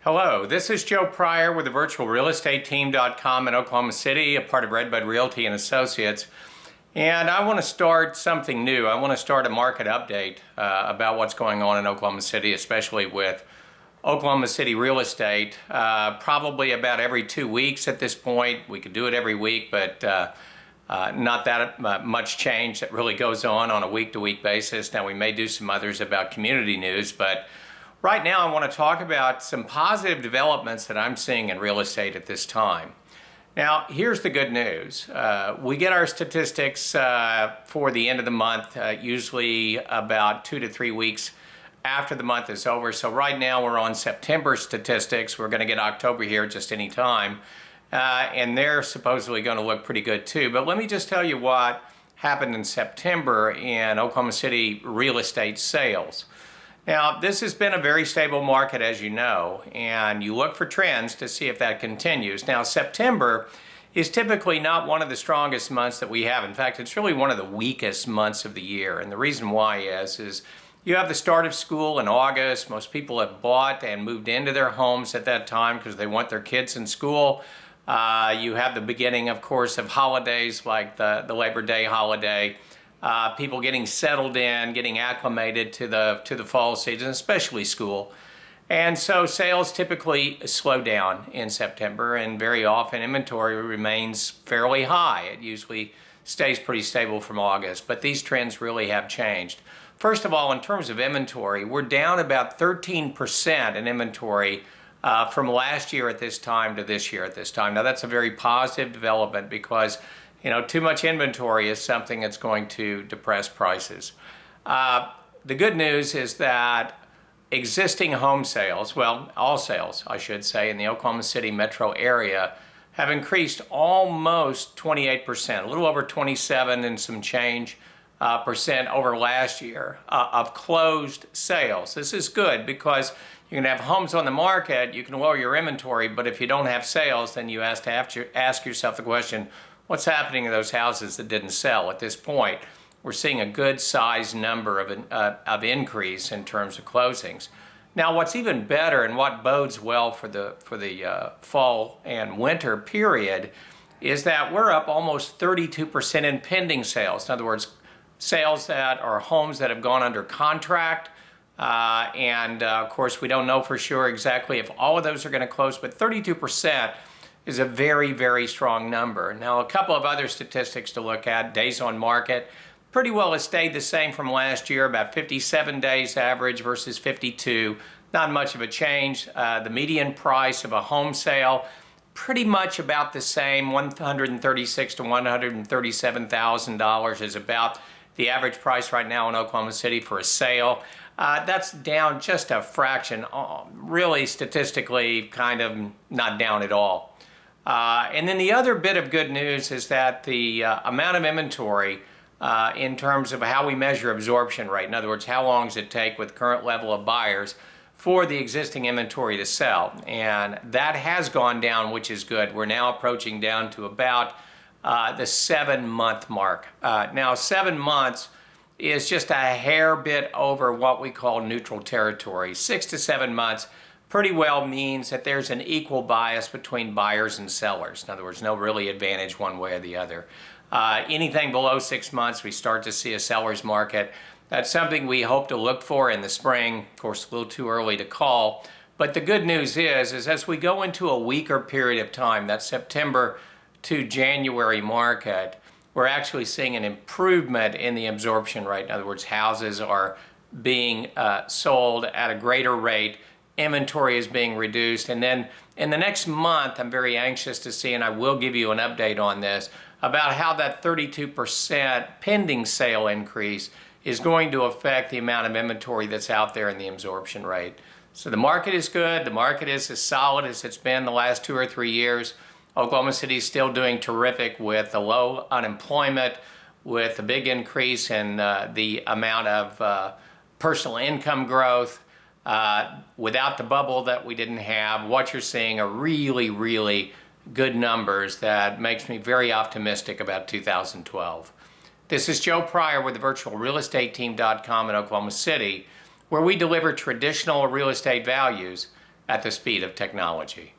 Hello, this is Joe Pryor with the virtualrealestateteam.com in Oklahoma City, a part of Redbud Realty and Associates. And I want to start something new. I want to start a market update about what's going on in Oklahoma City, especially with Oklahoma City real estate. Probably about every 2 weeks at this point. We could do it every week, but not that much change that really goes on a week-to-week basis. Now, we may do some others about community news, but right now I want to talk about some positive developments that I'm seeing in real estate at this time. Now, here's the good news. We get our statistics for the end of the month, usually about 2 to 3 weeks after the month is over. So right now we're on September statistics. We're going to get October here just any time. And they're supposedly going to look pretty good too. But let me just tell you what happened in September in Oklahoma City real estate sales. Now, this has been a very stable market, as you know, and you look for trends to see if that continues. Now, September is typically not one of the strongest months that we have. In fact, it's really one of the weakest months of the year. And the reason why is you have the start of school in August. Most people have bought and moved into their homes at that time because they want their kids in school. You have the beginning, of course, of holidays like the Labor Day holiday. People getting settled in, getting acclimated to the fall season, especially school. And so sales typically slow down in September, and very often inventory remains fairly high. It usually stays pretty stable from August, but these trends really have changed. First of all, in terms of inventory, we're down about 13% in inventory from last year at this time to this year at this time. Now, that's a very positive development because too much inventory is something that's going to depress prices. The good news is that existing home sales, well, all sales, I should say, in the Oklahoma City metro area have increased almost 28%, a little over 27 and some change percent over last year of closed sales. This is good because you can have homes on the market, you can lower your inventory, but if you don't have sales, then you have to ask yourself the question, what's happening to those houses that didn't sell? At this point, we're seeing a good size number of increase in terms of closings. Now, what's even better and what bodes well for the fall and winter period is that we're up almost 32% in pending sales. In other words, sales that are homes that have gone under contract. Of course, we don't know for sure exactly if all of those are going to close, but 32% is a very, very strong number. Now, a couple of other statistics to look at. Days on market pretty well has stayed the same from last year, about 57 days average versus 52. Not much of a change. The median price of a home sale, pretty much about the same, $136,000 to $137,000 is about the average price right now in Oklahoma City for a sale. That's down just a fraction, really statistically kind of not down at all. And then the other bit of good news is that the amount of inventory in terms of how we measure absorption rate, in other words, how long does it take with current level of buyers for the existing inventory to sell? And that has gone down, which is good. We're now approaching down to about the 7-month mark. Now, 7 months is just a hair bit over what we call neutral territory. 6 to 7 months pretty well means that there's an equal bias between buyers and sellers. In other words, no really advantage one way or the other. Anything below 6 months, we start to see a seller's market. That's something we hope to look for in the spring. Of course, a little too early to call. But the good news is as we go into a weaker period of time, that September to January market, we're actually seeing an improvement in the absorption rate. In other words, houses are being sold at a greater rate. Inventory is being reduced. And then in the next month, I'm very anxious to see, and I will give you an update on this, about how that 32% pending sale increase is going to affect the amount of inventory that's out there and the absorption rate. So the market is good. The market is as solid as it's been the last 2 or 3 years. Oklahoma City is still doing terrific with the low unemployment, with a big increase in the amount of personal income growth. Without the bubble that we didn't have, what you're seeing are really, really good numbers that makes me very optimistic about 2012. This is Joe Pryor with the virtualrealestateteam.com in Oklahoma City, where we deliver traditional real estate values at the speed of technology.